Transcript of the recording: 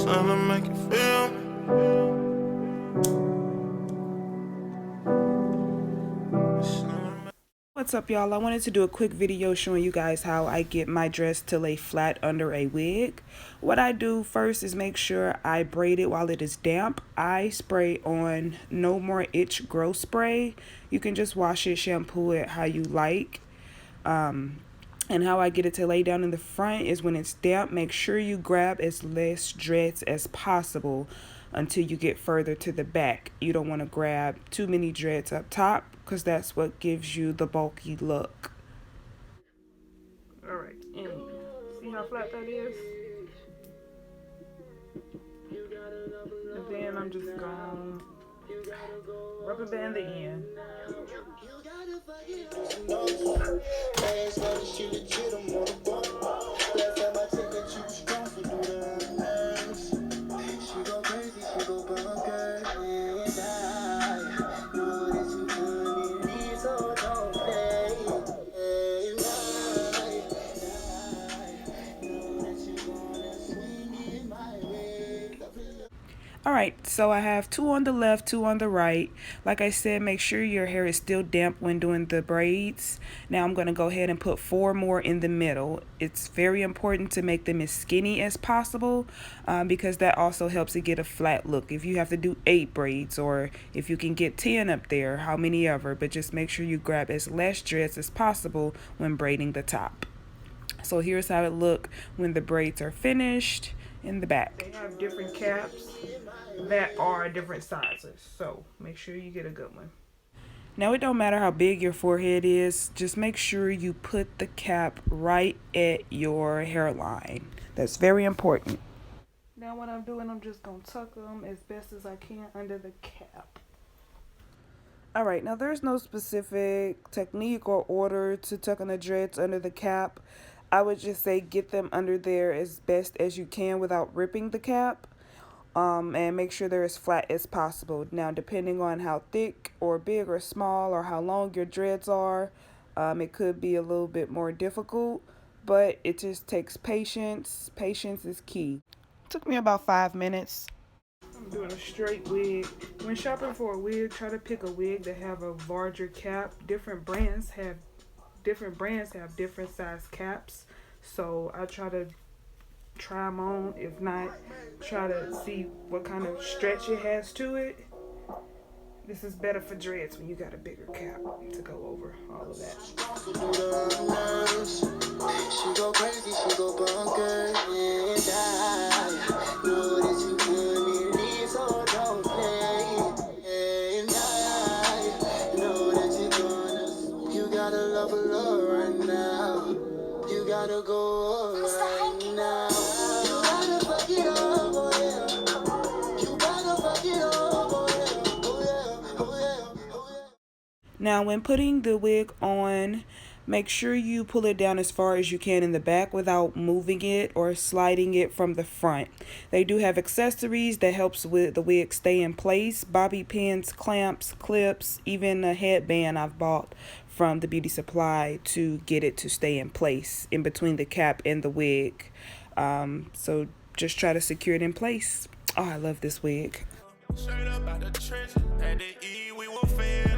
Something to make you feel me. What's up, y'all? I wanted to do a quick video showing you guys how I get my dress to lay flat under a wig. What I do first is make sure I braid it while it is damp. I spray on No More Itch Grow Spray. You can just wash it, shampoo it how you like. And how I get it to lay down in the front is when it's damp, make sure you grab as less dreads as possible until you get further to the back. You don't want to grab too many dreads up top because that's what gives you the bulky look. All right, and see how flat that is? And then I'm just going to rubber band the end. Alright, so I have two on the left, two on the right. Like I said, make sure your hair is still damp when doing the braids. Now I'm going to go ahead and put 4 more in the middle. It's very important to make them as skinny as possible because that also helps it get a flat look. If you have to do 8 braids or if you can get 10 up there, how many ever, but just make sure you grab as less dreads as possible when braiding the top. So here's how it look when the braids are finished in the back. They have different caps that are different sizes, so make sure you get a good one. Now it don't matter how big your forehead is, just make sure you put the cap right at your hairline. That's very important. Now what I'm doing, I'm just gonna tuck them as best as I can under the cap. Alright, now there's no specific technique or order to tucking the dreads under the cap. I would just say get them under there as best as you can without ripping the cap. And make sure they're as flat as possible. Now, depending on how thick or big or small or how long your dreads are, it could be a little bit more difficult, but it just takes patience. Patience is key. It took me about 5 minutes. I'm doing a straight wig. When shopping for a wig, try to pick a wig that have a larger cap. Different brands have different size caps, so I try to try them on. If not, try to see what kind of stretch it has to it. This is better for dreads when you got a bigger cap to go over all of that. She go crazy, she go bunker, and I know that you couldn't leave, so don't play. And I know that you're gonna, you gotta love a love right now. You gotta go right now. Now, when putting the wig on, make sure you pull it down as far as you can in the back without moving it or sliding it from the front. They do have accessories that helps with the wig stay in place. Bobby pins, clamps, clips, even a headband I've bought from the beauty supply to get it to stay in place in between the cap and the wig. So just try to secure it in place. Oh, I love this wig. Straight up out the trenches, at the E, we won't fail.